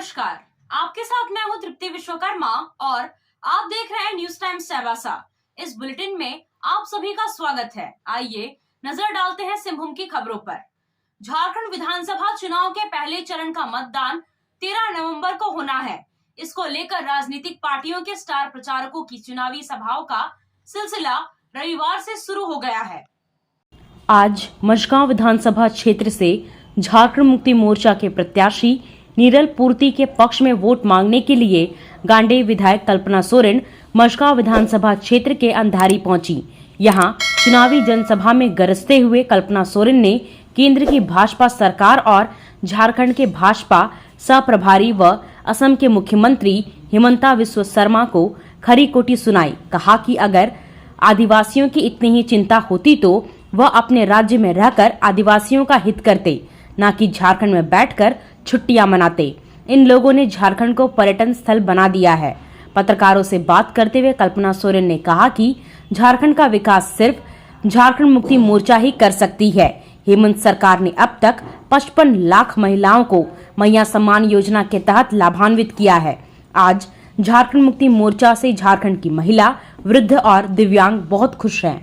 नमस्कार, आपके साथ मैं हूं तृप्ति विश्वकर्मा और आप देख रहे हैं न्यूज टाइम्स चाईबासा। इस बुलेटिन में आप सभी का स्वागत है। आइए नजर डालते हैं सिंहभूम की खबरों पर। झारखंड विधानसभा चुनाव के पहले चरण का मतदान 13 नवंबर को होना है। इसको लेकर राजनीतिक पार्टियों के स्टार प्रचारकों की चुनावी सभाओं का सिलसिला रविवार से शुरू हो गया है। आज मझगांव विधानसभा क्षेत्र से झारखंड मुक्ति मोर्चा के प्रत्याशी नीरल पूर्ति के पक्ष में वोट मांगने के लिए गांडेय विधायक कल्पना सोरेन मझगांव विधानसभा क्षेत्र के अंधारी पहुंची। यहां चुनावी जनसभा में गरजते हुए कल्पना सोरेन ने केंद्र की भाजपा सरकार और झारखंड के भाजपा सह-प्रभारी व असम के मुख्यमंत्री हिमंता बिस्वा शर्मा को खरी खोटी सुनाई। कहा कि अगर आदिवासियों की इतनी ही चिंता होती तो वह अपने राज्य में रहकर आदिवासियों का हित करते, न कि झारखंड में बैठकर छुट्टियां मनाते। इन लोगों ने झारखंड को पर्यटन स्थल बना दिया है। पत्रकारों से बात करते हुए कल्पना सोरेन ने कहा कि झारखंड का विकास सिर्फ झारखंड मुक्ति मोर्चा ही कर सकती है। हेमंत सरकार ने अब तक 55 लाख महिलाओं को मैया सम्मान योजना के तहत लाभान्वित किया है। आज झारखंड मुक्ति मोर्चा से झारखंड की महिला, वृद्ध और दिव्यांग बहुत खुश हैं।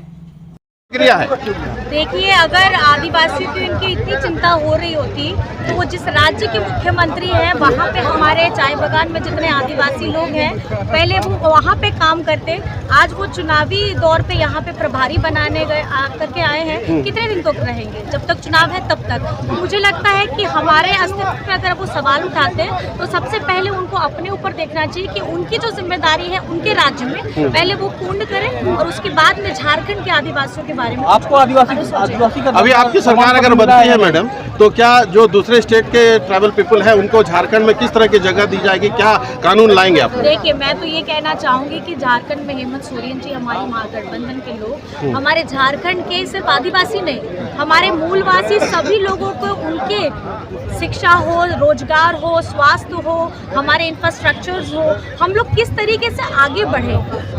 देखिए, अगर आदिवासियों की इनकी इतनी चिंता हो रही होती तो वो जिस राज्य के मुख्यमंत्री हैं वहाँ पे हमारे चाय बागान में जितने आदिवासी लोग हैं पहले वो वहाँ पे काम करते। आज वो चुनावी दौर पे यहाँ पे प्रभारी बनाने गए करके आए हैं। कितने दिन तक रहेंगे? जब तक चुनाव है तब तक। तो मुझे लगता है कि हमारे अस्तित्व पे अगर वो सवाल उठाते हैं तो सबसे पहले उनको अपने ऊपर देखना चाहिए कि उनकी जो जिम्मेदारी है उनके राज्य में पहले वो पूर्ण करें और उसके बाद में झारखंड के आदिवासियों के बारे में। आपको आदिवासी अभी आपकी सरकार अगर बनती है मैडम, तो क्या जो दूसरे स्टेट के ट्राइबल पीपल है उनको झारखंड में किस तरह की जगह दी जाएगी? क्या कानून लाएंगे आप? देखिए, मैं तो ये कहना चाहूंगी कि झारखंड में हेमंत सोरेन जी हमारी महागठबंधन के लोग, हमारे झारखंड के सिर्फ आदिवासी नहीं, हमारे मूलवासी सभी लोगों को उनके शिक्षा हो, रोजगार हो, स्वास्थ्य हो, हमारे इंफ्रास्ट्रक्चर्स हो, हम लोग किस तरीके से आगे बढ़े।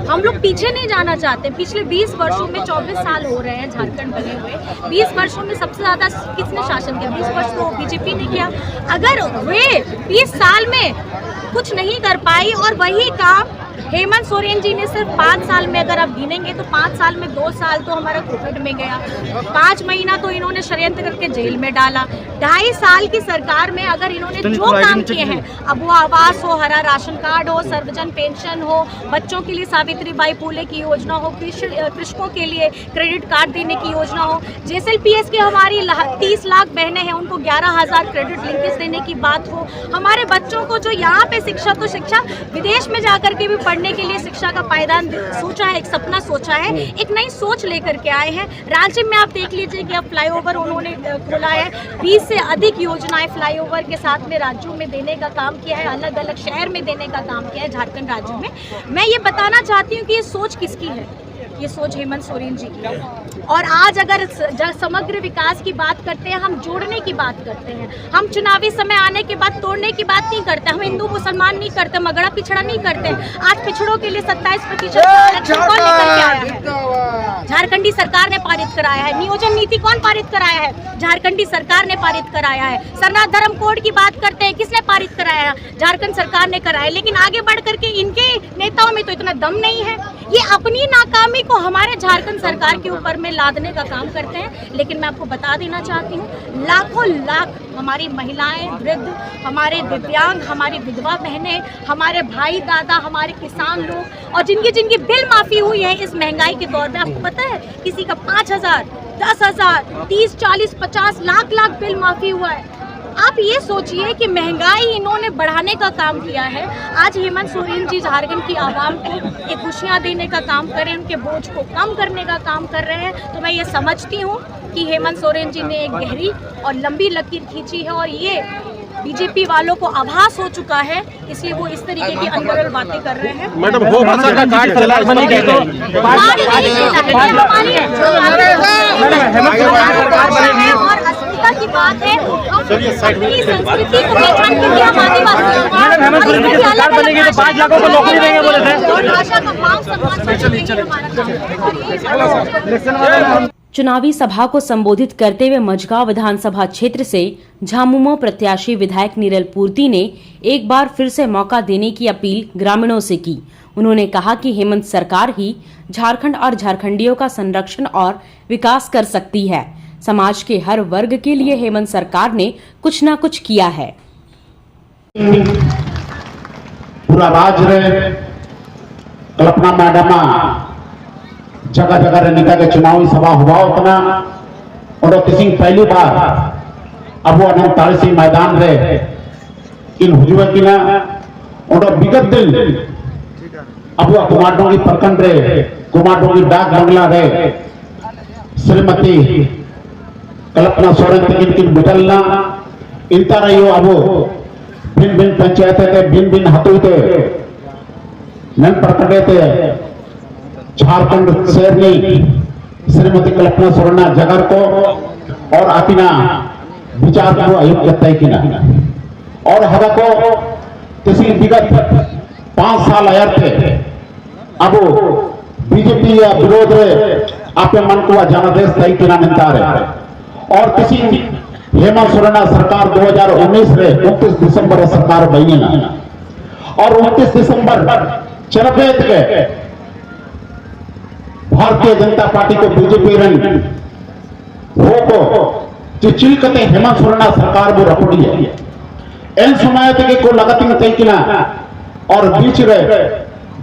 हम लोग पीछे नहीं जाना चाहते। पिछले 20 वर्षों में 24 साल हो रहे हैं झारखंड बने हुए। 20 वर्षों में सबसे ज्यादा किसने शासन किया? 20 वर्ष तो बीजेपी ने किया। अगर वे 20 साल में कुछ नहीं कर पाई और वही काम हेमंत सोरेन जी ने सिर्फ 5 साल में, अगर आप गिनेंगे तो 5 साल में 2 साल तो हमारा कोविड में गया, 5 महीना तो इन्होंने षड्यंत्र करके जेल में डाला। 2.5 साल की सरकार में अगर इन्होंने जो काम किए हैं, अब वो आवास हो, हरा राशन कार्ड हो, सर्वजन पेंशन हो, बच्चों के लिए सावित्रीबाई फुले की योजना हो, कृषकों के लिए क्रेडिट कार्ड देने की योजना हो, JSLPS की हमारी 30 लाख बहनें हैं उनको 11,000 क्रेडिट लिंकेज देने की बात हो, हमारे बच्चों को जो यहाँ पे शिक्षा, तो शिक्षा विदेश में जाकर के भी पढ़ने के लिए शिक्षा का पायदान सोचा है, एक सपना सोचा है, एक नई सोच लेकर के आए हैं। राज्य में आप देख लीजिए कि अब फ्लाईओवर उन्होंने खोला है, 20 से अधिक योजनाएं फ्लाईओवर के साथ में राज्यों में देने का काम किया है, अलग अलग शहर में देने का काम किया है झारखंड राज्य में। मैं ये बताना चाहती हूँ कि ये सोच किसकी है? ये सोच हेमंत सोरेन जी की है। और आज अगर समग्र विकास की बात करते हैं, हम जोड़ने की बात करते हैं, हम चुनावी समय आने के बाद तोड़ने की बात नहीं करते, हम हिंदू मुसलमान नहीं करते, मगड़ा पिछड़ा नहीं करते। आज पिछड़ों के लिए 27% आरक्षण कौन लेकर के आया है? झारखंडी सरकार ने पारित कराया है। नियोजन नीति कौन पारित कराया है? झारखंडी सरकार ने पारित कराया है। सरनाथ धर्म कोड की बात करते हैं, किसने पारित कराया? झारखंड सरकार ने कराया। लेकिन आगे बढ़ करके इनके नेताओं में तो इतना दम नहीं है। ये अपनी नाकामी को हमारे झारखंड सरकार के ऊपर में लादने का काम करते हैं। लेकिन मैं आपको बता देना चाहती हूँ, लाखों लाख हमारी महिलाएं, वृद्ध, हमारे दिव्यांग, हमारी विधवा बहनें, हमारे भाई दादा, हमारे किसान लोग और जिनकी बिल माफी हुई है इस महंगाई के दौर में, आपको पता है किसी का 5,000, 10,000, 30, 40, 50 लाख बिल माफी हुआ है। आप ये सोचिए कि महंगाई इन्होंने बढ़ाने का काम किया है। आज हेमंत सोरेन जी झारखंड की आवाम को एक खुशियाँ देने का काम कर रहे हैं, उनके बोझ को कम करने का काम कर रहे हैं। तो मैं ये समझती हूँ कि हेमंत सोरेन जी ने एक गहरी और लंबी लकीर खींची है और ये बीजेपी वालों को आभास हो चुका है, इसलिए वो इस तरीके की अनवरल बातें कर रहे हैं। मैडम, वो भाषा का कार्ड चला की बात है। हम अपनी संस्कृति को पहचान के लिए हम आदिवासी बनेगी तो 5 लाखों को नौकरी देंगे बोले थे। भाषा का मान सम्मान हमारा काम है। चुनावी सभा को संबोधित करते हुए मझगांव विधानसभा क्षेत्र से झामुमो प्रत्याशी विधायक नीरल पूर्ति ने एक बार फिर से मौका देने की अपील ग्रामीणों से की। उन्होंने कहा कि हेमंत सरकार ही झारखंड और झारखंडियों का संरक्षण और विकास कर सकती है। समाज के हर वर्ग के लिए हेमंत सरकार ने कुछ न कुछ किया है। पूरा राज्य रे कल्पना मैडम जगह जगह रे निका के चुनावी सभा हुआ उतना और किसी पहली बार अब वो अनंत तारसी मैदान रे इन हुजुए की ना और विगत दिन अब वो कुमारडोंगी प्रखंड रे कुमारडोंगी डाक बंगला रे श्रीमती कल्पना सोरेन तक इनकी बिटलना इनता रही अब भिन्न भिन्न पंचायतें थे भिन्न भिन्न हतुई थे नन प्रकटे थे झारखंड शेरनी श्रीमती कल्पना सोरेन जगर को और अतिना विचार को अयोग्य तय किया और हवा को किसी विगत 5 साल आया थे अब बीजेपी या विरोध आपके मन को जनादेश तय किया निता रहे और किसी हेमंत सोरेन सरकार 2019 रे 29 दिसंबर सरकार बनी ना और 29 दिसंबर चरपेत के भारतीय जनता पार्टी को बीजेपी रंग हो को चिलकते हेमंत सोरेन सरकार वो रखोड़ी है इन समय तक को लगत में तय किना और बीच रे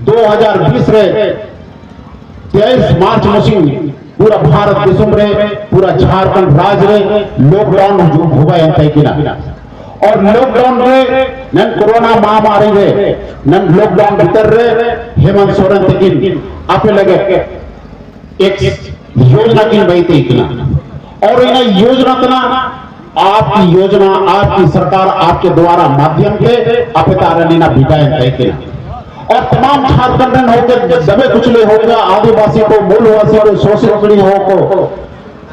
2020 रे 23 मार्च मसीन पूरा भारत देश रे पूरा झारखंड राज्य रे लॉकडाउन हुआ है तय किना और लॉकडाउन रे नन कोरोना महामारी रे नन लॉकडाउन भीतर रे हेमंत सोरेन तक आपे लगे एक योजना की वही तय किना और इन योजना तना आपकी योजना आपकी सरकार आपके द्वारा माध्यम से अपितारणीना भिटाएं तय किना और तमाम झारखंड होकर दबे कुचले होगा आदिवासी को मूलवासी को शोषित पीढ़ी हो को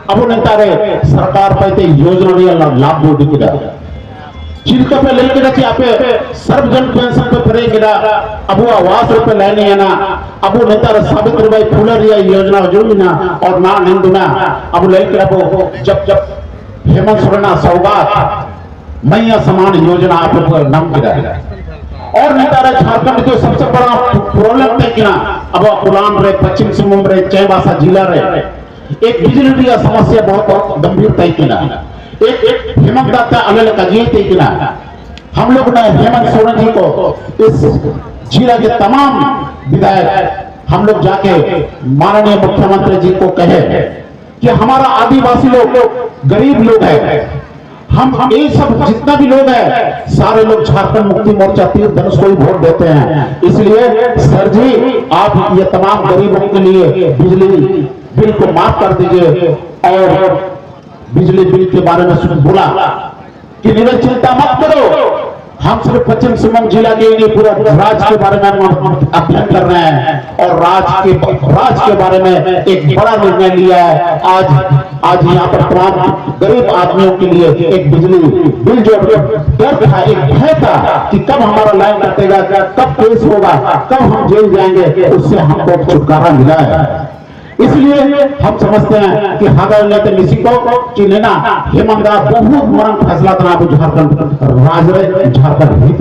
अब नेतारे सरकार पाते योजना नहीं लाभ बोल दिया जिनका पे लेके रखी आपे सर्वजन पेंशन पे फरे गिरा अब वो आवास रुपए लेने है ना अब वो नेता सावित्रीबाई फुले रिया योजना जो ना और ना निंदुना अब लेके रखो जब हेमंत सोरेन सौगात मैया समान योजना आप नाम गिरा और नेता झारखंड जो सबसे बड़ा प्रॉब्लम तय किया अब कुलान रे पश्चिम सिंहभूम रे चाईबासा जिला रे एक बिजली की समस्या बहुत गंभीर तय किया एक हेमंत दाता अलग तय किया हम लोग ने हेमंत सोरेन जी को इस जिला के तमाम विधायक हम लोग जाके माननीय मुख्यमंत्री जी को कहे कि हमारा आदिवासी लोग गरीब लोग है हम ये सब जितना भी लोग हैं सारे लोग झारखंड मुक्ति मोर्चा तीर धनुष को ही वोट देते हैं इसलिए सर जी आप ये तमाम गरीबों के लिए बिजली बिल को माफ कर दीजिए और बिजली बिल के बारे में बोला कि नीरज चिंता मत करो हम सिर्फ पश्चिम सिंहभूम जिला के लिए पूरा राज्य के बारे में अध्ययन कर रहे हैं और राज्य के बारे में एक बड़ा निर्णय लिया है आज यहाँ पर तमाम गरीब आदमियों के लिए एक बिजली बिल जो डर था एक भय था कि कब हमारा लाइन कटेगा कब केस होगा कब हम जेल जाएंगे उससे हमको छुटकारा मिला है इसलिए हम समझते हैं कि हागर लेते किसी को कि लेना हेमंत दा बहुत मरण फैसला तना झारखंड राज्य झारखंड हित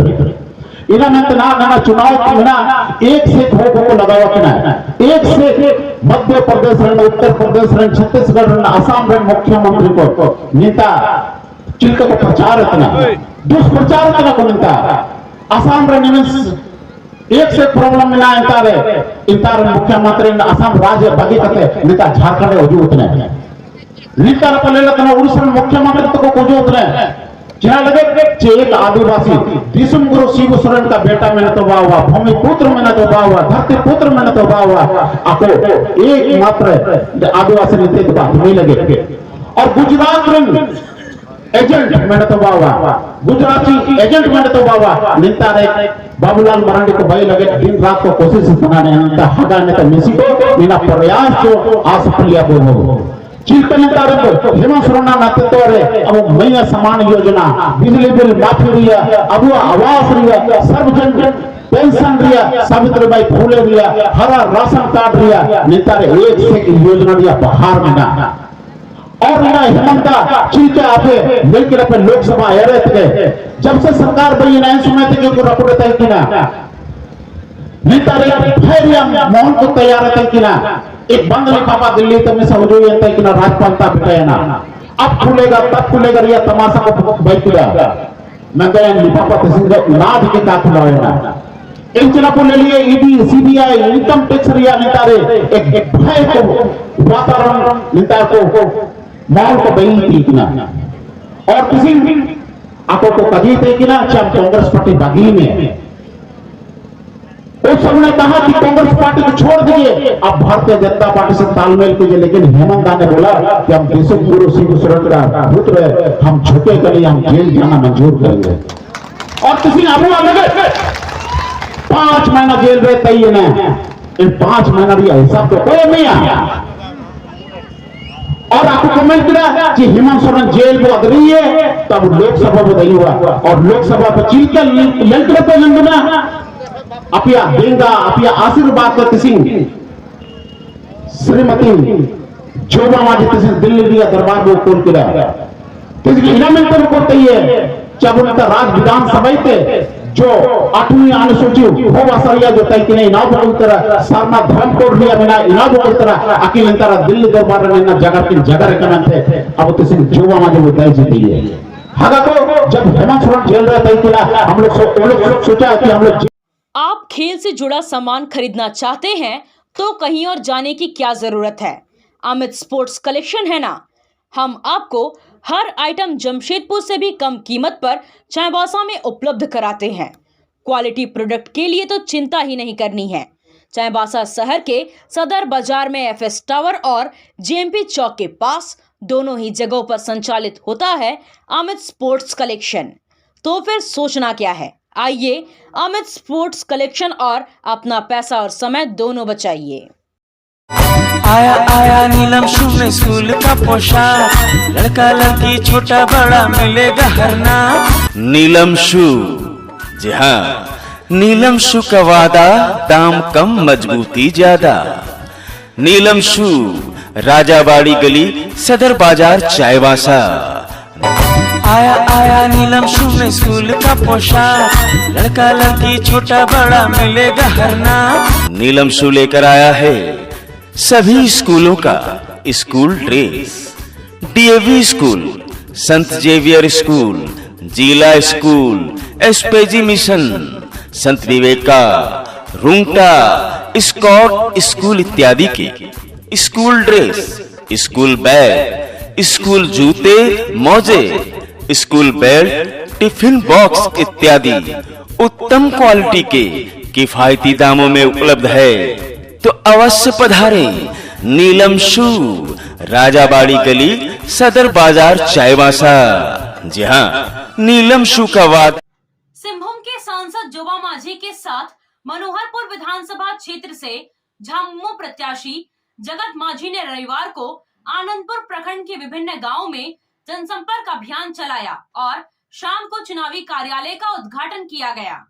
इना में ना चुनाव की ना एक से को लगावा कि ना एक से मध्य प्रदेश रण उत्तर प्रदेश रण छत्तीसगढ़ रण असम रण मुख्यमंत्री को नेता चिल्क को प्रचार इतना दुष्प्रचार इतना को नेता असम रण एक से प्रॉब्लम मिला इंतार मुख्यमंत्री असम राज्य बाकी कते नेता झारखंड हो उतने नेता पहले लतना उड़ीसा मुख्यमंत्री तो को जो उतने क्या लगे जे एक आदिवासी दिसुम गुरु शिव सोरेन का बेटा मैंने तो वाह हुआ भूमि पुत्र मैंने तो वाह हुआ धरती पुत्र मैंने तो वाह हुआ आपको एक मात्र आदिवासी नीति की बात नहीं लगे और गुजरात में एजेंट मैंने तो वाह गुजराती एजेंट मैंने तो वाह नेता रे बाबूलाल मरांडी को भाई लगे दिन रात को कोशिश बनाने अंत हगा नेता मिसी को निना प्रयास जो आसपलिया हो चिल्कनेता रे हेमंत सोरेन नेतृत्व रे अब मैया समान योजना बिजली बिल माफी रिया अब आवास रिया सर्वजन पेंशन रिया सावित्रीबाई फुले रिया हरा राशन कार्ड रिया नेता रे एक से योजना रिया बाहर में ना और ना हेमंता चिल्के आपे मिलकर अपने लोकसभा एरे थे जब से सरकार बनी ना समय तक को रपोड़े तय की ना नितारे भैरिया मोहन को तैयार है कि ना एक बंगली पापा दिल्ली तक में समझो ये तय कि ना राजपालता बिठाया ना अब खुलेगा तब खुलेगा ये तमाशा को बैठेगा मैं गया लिपापा तहसील नाद के का खुलावे ना इन चुनाव ले लिए ईडी सीबीआई इनकम टैक्स रिया नितारे एक भय को वातावरण नितार को माहौल को बनी थी कि ना और किसी आपको को कभी थे कि ना चाहे कांग्रेस पार्टी बागी में उस सबने कहा कि कांग्रेस पार्टी को छोड़ दीजिए अब भारतीय जनता पार्टी से तालमेल कीजिए लेकिन हेमंत ने बोला कि हम देशों गुरु सिंह सुरेंद्र का पुत्र है हम झुके करें हम जेल जाना मंजूर करेंगे और किसी अबू लगे 5 महीना जेल रहे तय ना इन 5 महीना भी ऐसा तो कोई नहीं आया और आपको कमेंट किया कि हेमंत सोरेन जेल में अगरी है तब लोकसभा में नहीं हुआ और लोकसभा पर चिलकर यंत्र पे लंदना अपिया देंगा अपिया आशीर्वाद करते सिंह श्रीमती जोबा माजी सिंह दिल्ली लिया दरबार में खोल के तो इनामेंट को तैयार जब उनका राज विधानसभा थे जो 8वीं अनुसूची हो बसरिया जो तय कि इनाव बोलता सारना धर्मकोट लिया बिना इनाव बोलता अखिल दिल्ली दरबार में जगह की जगह रेकमेंड अब सिंह जोबा माजी वो तय जीती है हागा को जब हेमंत सोरेन जेल रहे तय कि हम लोग सोचा कि हम लोग आप खेल से जुड़ा सामान खरीदना चाहते हैं तो कहीं और जाने की क्या जरूरत है। अमित स्पोर्ट्स कलेक्शन है ना। हम आपको हर आइटम जमशेदपुर से भी कम कीमत पर चाईबासा में उपलब्ध कराते हैं। क्वालिटी प्रोडक्ट के लिए तो चिंता ही नहीं करनी है। चाईबासा शहर के सदर बाजार में एफएस टावर और जेएमपी चौक के पास दोनों ही जगहों पर संचालित होता है अमित स्पोर्ट्स कलेक्शन। तो फिर सोचना क्या है, आइए अमित स्पोर्ट्स कलेक्शन और अपना पैसा और समय दोनों बचाइए। आया आया नीलम शू में स्कूल का पोशाक लड़का लड़की छोटा बड़ा मिलेगा हर नाम। नीलम शू, जी हाँ, नीलम शू का वादा दाम कम मजबूती ज्यादा। नीलम शू, राजाबाड़ी गली सदर बाजार चाईबासा। आया आया नीलम शू में स्कूल का पोशाक लड़का लड़की छोटा बड़ा मिलेगा हर नाम। नीलम शू लेकर आया है सभी स्कूलों का स्कूल ड्रेस। डीएवी स्कूल, संत जेवियर स्कूल, जिला स्कूल, एसपीजी मिशन, संत विवेका, रुंगटा, स्कॉट स्कूल इत्यादि के school dress, school bag, school जूते, मोजे, स्कूल बेल्ट, टिफिन बॉक्स इत्यादि उत्तम क्वालिटी के किफायती दामों में उपलब्ध है। तो अवश्य पधारें नीलम शू, राजाबाड़ी गली सदर बाजार चाईबासा। जी हाँ, नीलम शू का वाद। सिंहभूम के सांसद जोबा माझी के साथ मनोहरपुर विधानसभा क्षेत्र से झामुमो प्रत्याशी जगत माझी ने रविवार को आनंदपुर प्रखंड के विभिन्न गांवों में जनसंपर्क अभियान चलाया और शाम को चुनावी कार्यालय का उद्घाटन किया गया।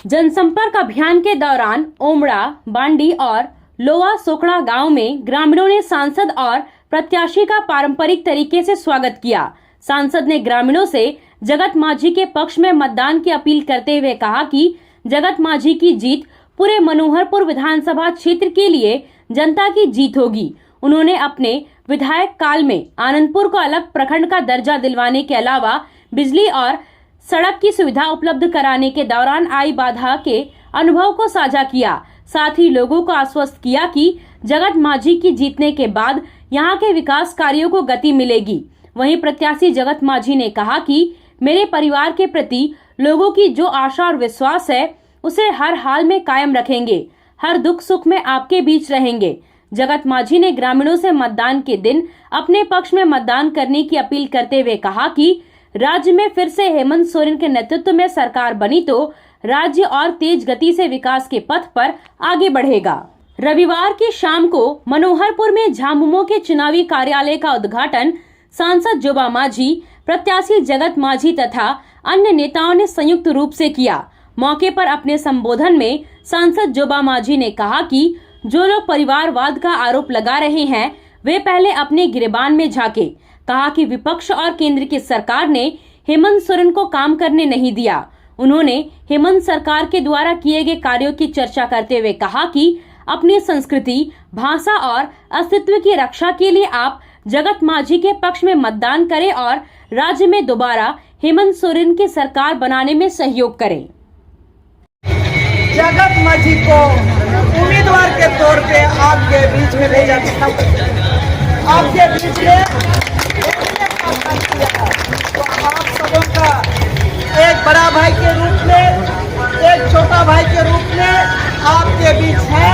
जनसंपर्क अभियान के दौरान ओमड़ा, बांडी और लोवा सोकड़ा गांव में ग्रामीणों ने सांसद और प्रत्याशी का पारंपरिक तरीके से स्वागत किया। सांसद ने ग्रामीणों से जगत माझी के पक्ष में मतदान की अपील करते हुए कहा कि जगत माझी की जीत पूरे मनोहरपुर विधानसभा क्षेत्र के लिए जनता की जीत होगी। उन्होंने अपने विधायक काल में आनंदपुर को अलग प्रखंड का दर्जा दिलवाने के अलावा बिजली और सड़क की सुविधा उपलब्ध कराने के दौरान आई बाधा के अनुभव को साझा किया। साथ ही लोगों को आश्वस्त किया कि जगत माझी की जीतने के बाद यहां के विकास कार्यों को गति मिलेगी। वहीं प्रत्याशी जगत माझी ने कहा कि मेरे परिवार के प्रति लोगों की जो आशा और विश्वास है उसे हर हाल में कायम रखेंगे, हर दुख सुख में आपके बीच रहेंगे। जगत माझी ने ग्रामीणों से मतदान के दिन अपने पक्ष में मतदान करने की अपील करते हुए कहा कि राज्य में फिर से हेमंत सोरेन के नेतृत्व में सरकार बनी तो राज्य और तेज गति से विकास के पथ पर आगे बढ़ेगा। रविवार की शाम को मनोहरपुर में झामुमो के चुनावी कार्यालय का उद्घाटन सांसद जोबा माझी, प्रत्याशी जगत माझी तथा अन्य नेताओं ने संयुक्त रूप से किया। मौके पर अपने संबोधन में सांसद जोबा माझी ने कहा कि जो लोग परिवारवाद का आरोप लगा रहे हैं वे पहले अपने गिरेबान में झांके। कहा कि विपक्ष और केंद्र की सरकार ने हेमंत सोरेन को काम करने नहीं दिया। उन्होंने हेमंत सरकार के द्वारा किए गए कार्यों की चर्चा करते हुए कहा कि अपनी संस्कृति, भाषा और अस्तित्व की रक्षा के लिए आप जगत माझी के पक्ष में मतदान करें और राज्य में दोबारा हेमंत सोरेन की सरकार बनाने में सहयोग करें। जगत माझी को उम्मीदवार के तौर पे आपके बीच में भेजा था, आपके बीच में तो आप सबों का एक बड़ा भाई के रूप में, एक छोटा भाई के रूप में आपके बीच है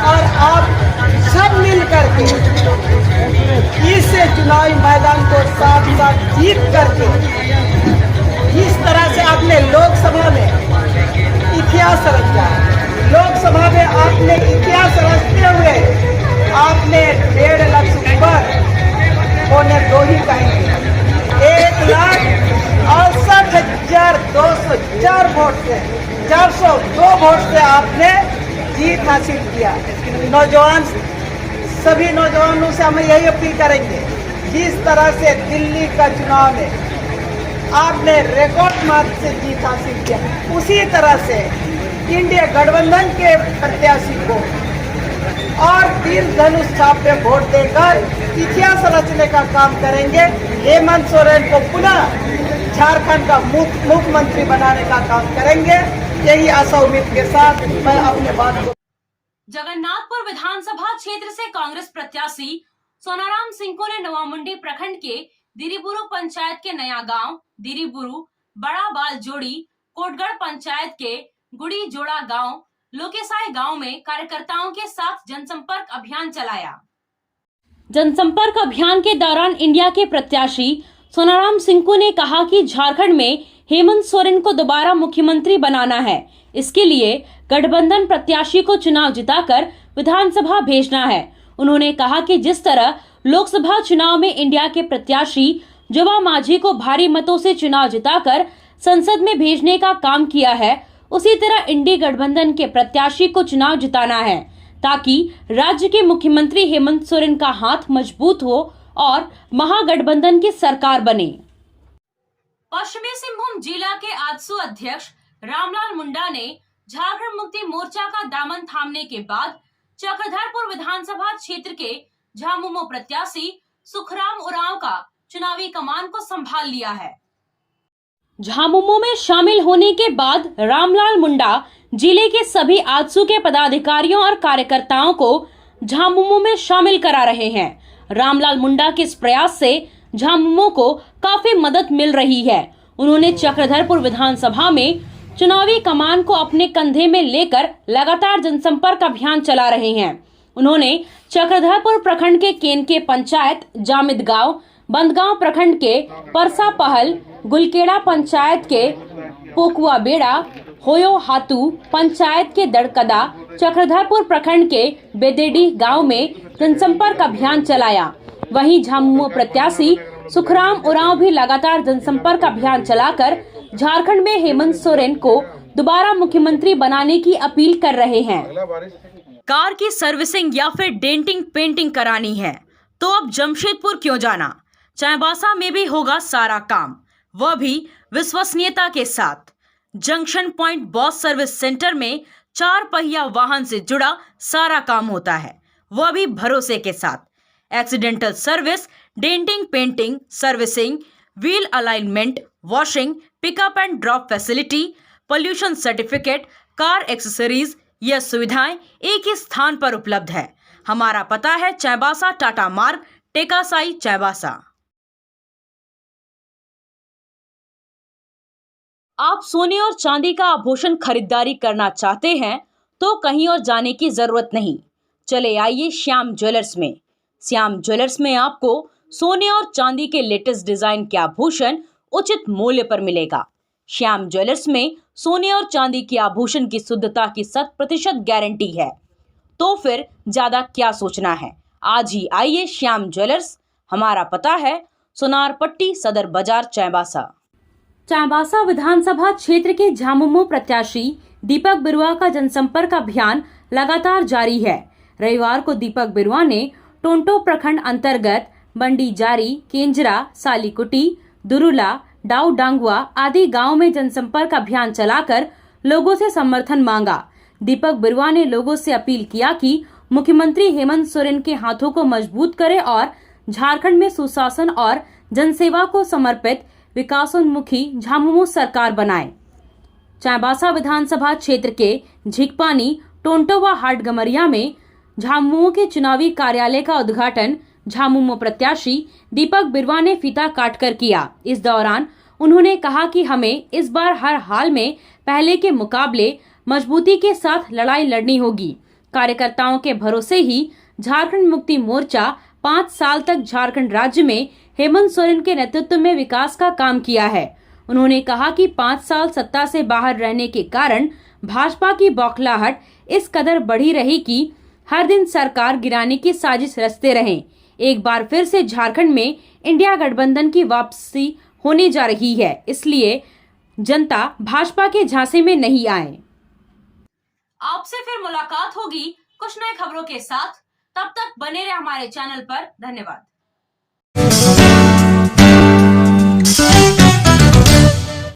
और आप सब मिल करके इस चुनावी मैदान को साथ साथ जीत करके इस तरह से आपने लोकसभा में इतिहास रचा। लोकसभा में आपने इतिहास रचते हुए आपने 1.5 लाख ऊपर 1.25 ही कहेंगे 1,68,204 वोट से 402 वोट से आपने जीत हासिल किया। नौजवान, सभी नौजवानों से हम यही अपील करेंगे, जिस तरह से दिल्ली का चुनाव में आपने रिकॉर्ड मार्क से जीत हासिल किया, उसी तरह से इंडिया गठबंधन के प्रत्याशी को और तीर धनुष छाप पे वोट देकर इतिहास रचने का काम करेंगे। हेमंत सोरेन को पुनः झारखंड का मुख्यमंत्री बनाने का काम करेंगे। यही आशा उम्मीद के साथ मैं अपने बात को। जगन्नाथपुर विधानसभा क्षेत्र से कांग्रेस प्रत्याशी सोनाराम सिंह को ने नवामुंडी प्रखंड के दिरीबुरु पंचायत के नया गांव, दिरीबुरु, बड़ा बाल जोड़ी, कोटगढ़ पंचायत के गुड़ी जोड़ा गांव, लोकेसाई गांव में कार्यकर्ताओं के साथ जनसंपर्क अभियान चलाया। जनसंपर्क अभियान के दौरान इंडिया के प्रत्याशी सोनाराम सिंह ने कहा कि झारखंड में हेमंत सोरेन को दोबारा मुख्यमंत्री बनाना है। इसके लिए गठबंधन प्रत्याशी को चुनाव जिताकर विधानसभा भेजना है। उन्होंने कहा कि जिस तरह लोकसभा चुनाव में इंडिया के प्रत्याशी जवा माझी को भारी मतों से चुनाव जिताकर संसद में भेजने का काम किया है, उसी तरह इंडी गठबंधन के प्रत्याशी को चुनाव जिताना है ताकि राज्य के मुख्यमंत्री हेमंत सोरेन का हाथ मजबूत हो और महागठबंधन की सरकार बने। पश्चिमी सिंहभूम जिला के आजसू अध्यक्ष रामलाल मुंडा ने झारखंड मुक्ति मोर्चा का दामन थामने के बाद चक्रधरपुर विधानसभा क्षेत्र के झामुमो प्रत्याशी सुखराम उरांव का चुनावी कमान को संभाल लिया है। झामुमो में शामिल होने के बाद रामलाल मुंडा जिले के सभी आजसू के पदाधिकारियों और कार्यकर्ताओं को झामुमो में शामिल करा रहे हैं। रामलाल मुंडा के इस प्रयास से झामुमो को काफी मदद मिल रही है। उन्होंने चक्रधरपुर विधानसभा में चुनावी कमान को अपने कंधे में लेकर लगातार जनसंपर्क अभियान चला रहे हैं। उन्होंने चक्रधरपुर प्रखंड के केनके पंचायत जामिद गांव, बंदगांव प्रखंड के परसा पहल, गुलकेड़ा पंचायत के पोकुआ बेड़ा, होयो हातू पंचायत के दड़कदा, चक्रधरपुर प्रखंड के बेदेडी गांव में जनसंपर्क अभियान चलाया। वहीं झामुमो प्रत्याशी सुखराम उरांव भी लगातार जनसंपर्क अभियान चलाकर झारखंड में हेमंत सोरेन को दोबारा मुख्यमंत्री बनाने की अपील कर रहे हैं। कार की सर्विसिंग या फिर डेंटिंग पेंटिंग करानी है तो अब जमशेदपुर क्यों जाना, चाईबासा में भी होगा सारा काम, वह भी विश्वसनीयता के साथ। Junction point boss service centre में 4 पहिया वाहन से जुड़ा सारा काम होता है, वह भी भरोसे के साथ। Accidental service, denting painting, servicing, wheel alignment, washing, pickup and drop facility, pollution certificate, car accessories, यह सुविधाएं एक ही स्थान पर उपलब्ध है। हमारा पता है चाईबासा टाटा मार्ग, टेकासाई, चाईबासा। आप सोने और चांदी का आभूषण खरीदारी करना चाहते हैं तो कहीं और जाने की जरूरत नहीं, चले आइए श्याम ज्वेलर्स में। श्याम ज्वेलर्स में आपको सोने और चांदी के लेटेस्ट डिजाइन के आभूषण उचित मूल्य पर मिलेगा। श्याम ज्वेलर्स में सोने और चांदी के आभूषण की शुद्धता की 100% गारंटी है। तो फिर ज्यादा क्या सोचना है, आज ही आइए श्याम ज्वेलर्स। हमारा पता है सोनारपट्टी, सदर बाजार, चाईबासा। चाईबासा विधानसभा क्षेत्र के झामुमो प्रत्याशी दीपक बिरुआ का जनसंपर्क अभियान लगातार जारी है। रविवार को दीपक बिरुआ ने टोंटो प्रखंड अंतर्गत बंडी जारी, केंजरा, सालीकुटी, दुरुला, डाउ डांगुआ आदि गांव में जनसंपर्क अभियान चलाकर लोगों से समर्थन मांगा। दीपक बिरुआ ने लोगों से अपील किया कि मुख्यमंत्री हेमंत सोरेन के हाथों को मजबूत करें और झारखंड में सुशासन और जनसेवा को समर्पित विकासोन्मुखी झामुमो सरकार बनाए। चाईबासा विधानसभा क्षेत्र के झिकपानी, टोंटो व हाटगमरिया में झामुमो के चुनावी कार्यालय का उद्घाटन झामुमो प्रत्याशी दीपक बिरुआ ने फीता काटकर किया। इस दौरान उन्होंने कहा कि हमें इस बार हर हाल में पहले के मुकाबले मजबूती के साथ लड़ाई लड़नी होगी। कार्यकर्ताओं के भरोसे ही झारखंड मुक्ति मोर्चा 5 साल तक झारखंड राज्य में हेमंत सोरेन के नेतृत्व में विकास का काम किया है। उन्होंने कहा कि 5 साल सत्ता से बाहर रहने के कारण भाजपा की बौखलाहट इस कदर बढ़ी रही कि हर दिन सरकार गिराने की साजिश रचते रहे। एक बार फिर से झारखंड में इंडिया गठबंधन की वापसी होने जा रही है, इसलिए जनता भाजपा के झांसे में नहीं आए। आपसे फिर मुलाकात होगी कुछ नई खबरों के साथ। तब तक बने रहे हमारे चैनल पर। धन्यवाद।